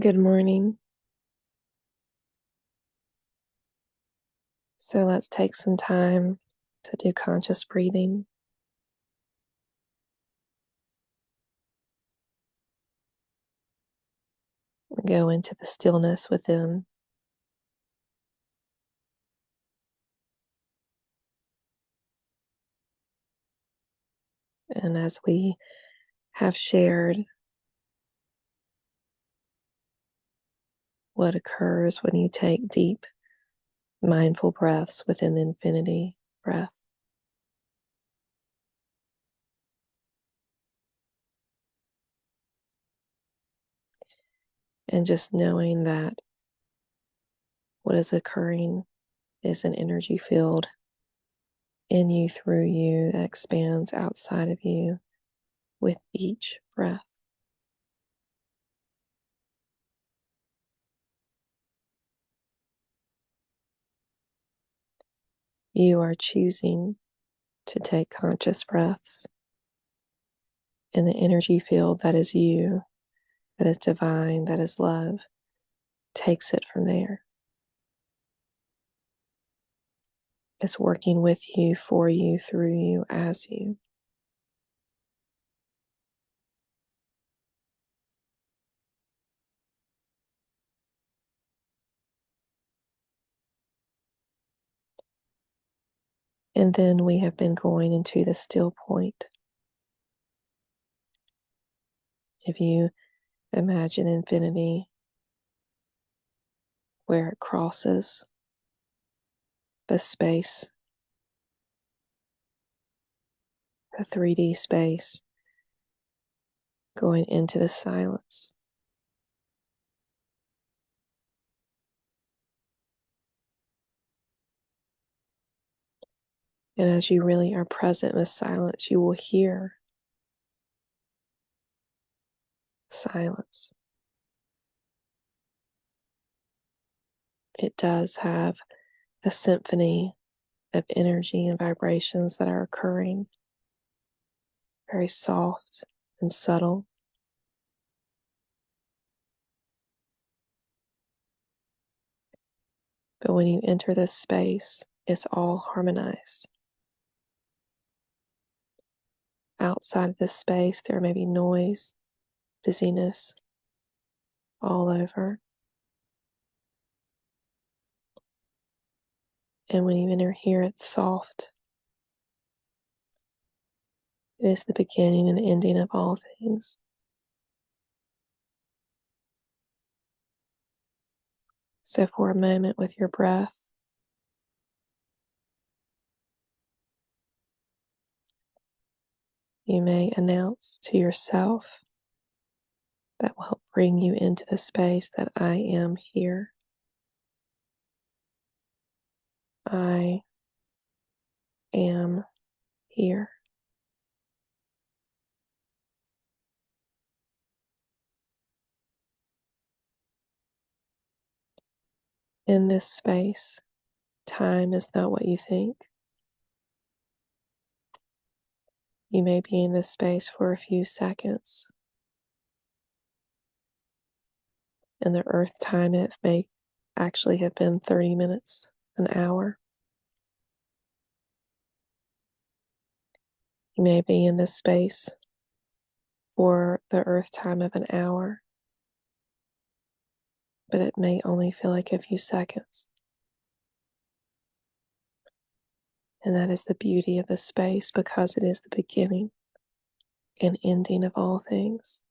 Good morning. So let's take some time to do conscious breathing. Go into the stillness within. And as we have shared what occurs when you take deep, mindful breaths within the infinity breath. And just knowing that what is occurring is an energy field in you, through you, that expands outside of you with each breath. You are choosing to take conscious breaths in the energy field that is you, that is divine, that is love, takes it from there. It's working with you, for you, through you, as you. And then we have been going into the still point. If you imagine infinity where it crosses the space, the 3D space, going into the silence. And as you really are present with silence, you will hear silence. It does have a symphony of energy and vibrations that are occurring, very soft and subtle. But when you enter this space, it's all harmonized. Outside of this space, there may be noise, busyness all over. And when you enter here, it's soft. It is the beginning and ending of all things. So for a moment with your breath, you may announce to yourself that will help bring you into the space that I am here. I am here. In this space, time is not what you think. You may be in this space for a few seconds. In the earth time, it may actually have been 30 minutes, an hour. You may be in this space for the earth time of an hour, but it may only feel like a few seconds. And that is the beauty of the space, because it is the beginning and ending of all things.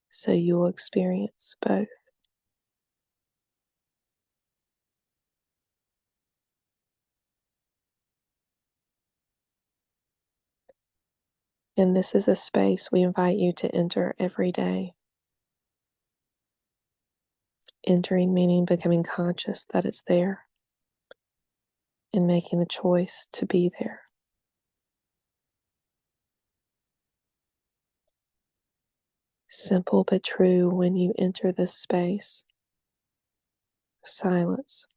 So you will experience both. And this is a space we invite you to enter every day. Entering meaning becoming conscious that it's there and making the choice to be there. Simple but true. When you enter this space, silence,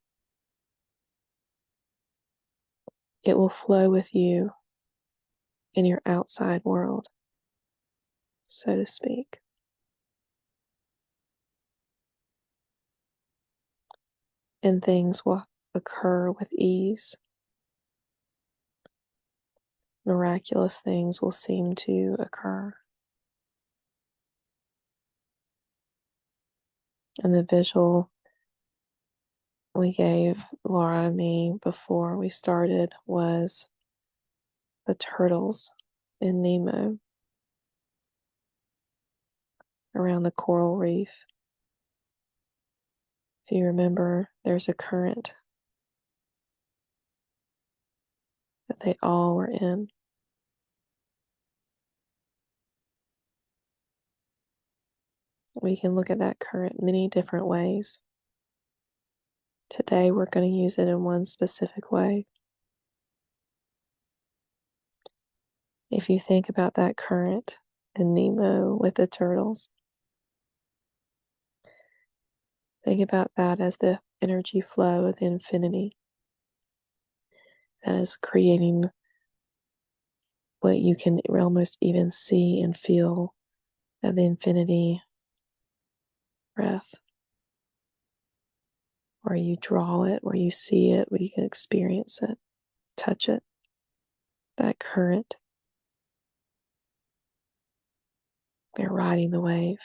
it will flow with you in your outside world, so to speak. and things will occur with ease. Miraculous things will seem to occur. And the visual we gave Laura and me before we started was the turtles in Nemo around the coral reef. If you remember, there's a current that they all were in. We can look at that current many different ways. Today, we're going to use it in one specific way. If you think about that current in Nemo with the turtles, think about that as the energy flow of the infinity that is creating what you can almost even see and feel of the infinity breath, where you draw it, where you see it, where you can experience it, touch it, that current. They're riding the wave,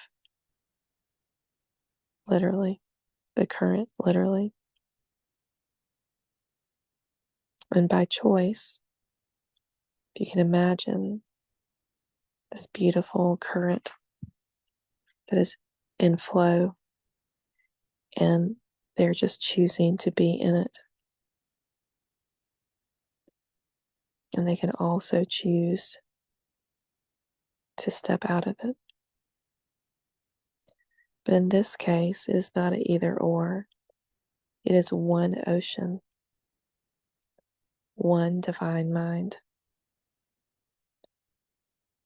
literally, the current, literally. And by choice, if you can imagine this beautiful current that is in flow, and they're just choosing to be in it. And they can also choose to step out of it. But in this case, it is not an either or. It is one ocean, one divine mind.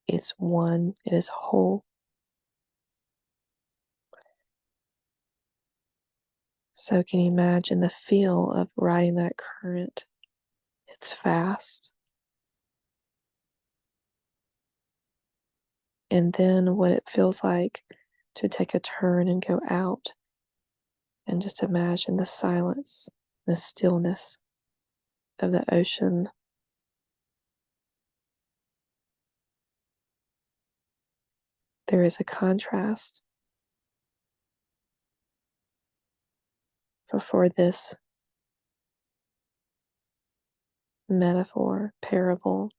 It's one, it is whole. So can you imagine the feel of riding that current? It's fast. And then what it feels like to take a turn and go out, and just imagine the silence, the stillness of the ocean. There is a contrast for this metaphor, parable.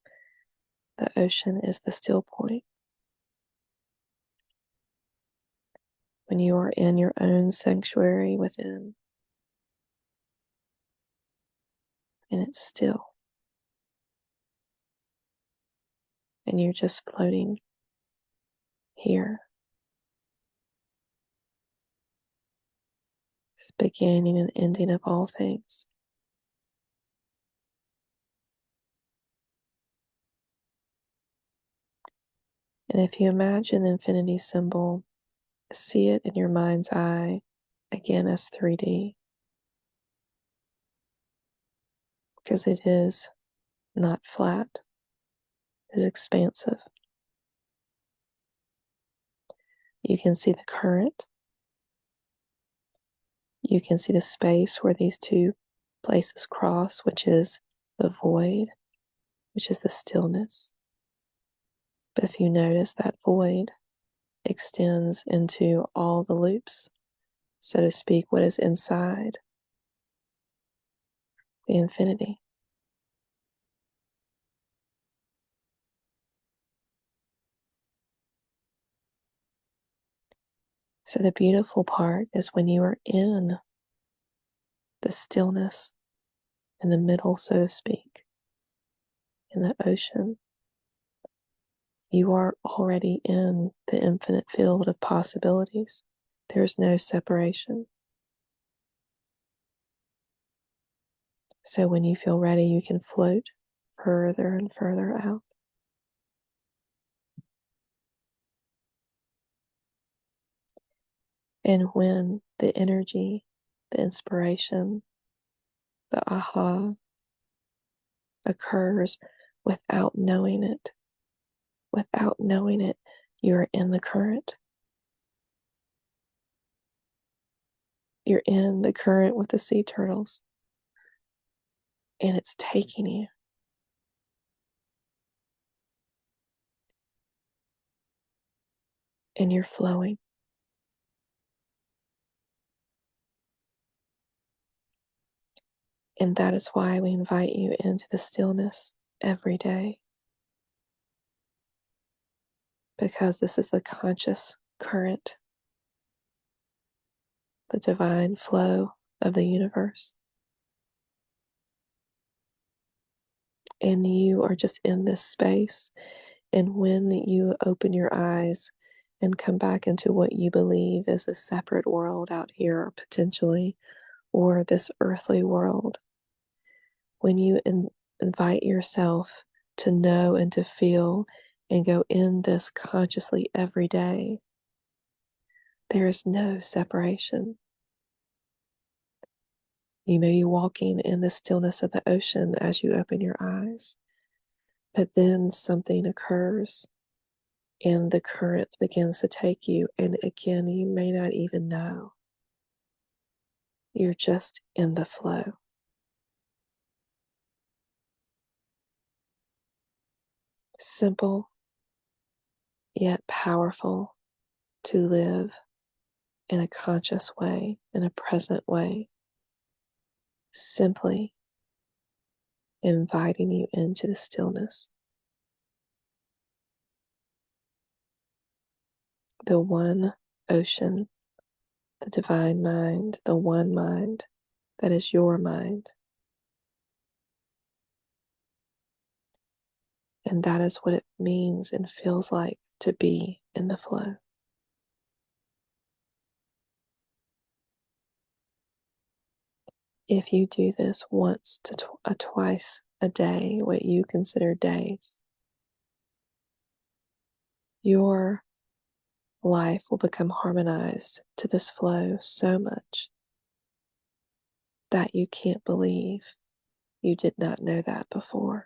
The ocean is the still point. When you are in your own sanctuary within, and it's still, and you're just floating here. It's beginning and ending of all things. And if you imagine the infinity symbol, see it in your mind's eye again as 3D, because it is not flat, it is expansive. You can see the current. You can see the space where these two places cross, which is the void, which is the stillness. But if you notice, that void extends into all the loops, so to speak, what is inside the infinity. So the beautiful part is when you are in the stillness in the middle, so to speak, in the ocean, you are already in the infinite field of possibilities. There's no separation. So when you feel ready, you can float further and further out. And when the energy, the inspiration, the aha occurs without knowing it, you're in the current. You're in the current with the sea turtles, and it's taking you. And you're flowing. And that is why we invite you into the stillness every day. Because this is the conscious current, the divine flow of the universe. And you are just in this space. And when you open your eyes and come back into what you believe is a separate world out here, potentially, or this earthly world, when you invite yourself to know and to feel and go in this consciously every day, there is no separation. You may be walking in the stillness of the ocean as you open your eyes, but then something occurs and the current begins to take you, and again, you may not even know. You're just in the flow. Simple, yet powerful to live in a conscious way, in a present way, simply inviting you into the stillness. The one ocean, the divine mind, the one mind that is your mind. And that is what it means and feels like to be in the flow. If you do this once to twice a day, what you consider days, your life will become harmonized to this flow so much that you can't believe you did not know that before.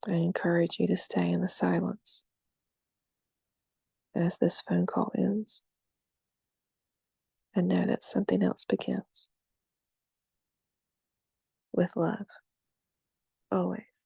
I encourage you to stay in the silence as this phone call ends and know that something else begins. With love, always.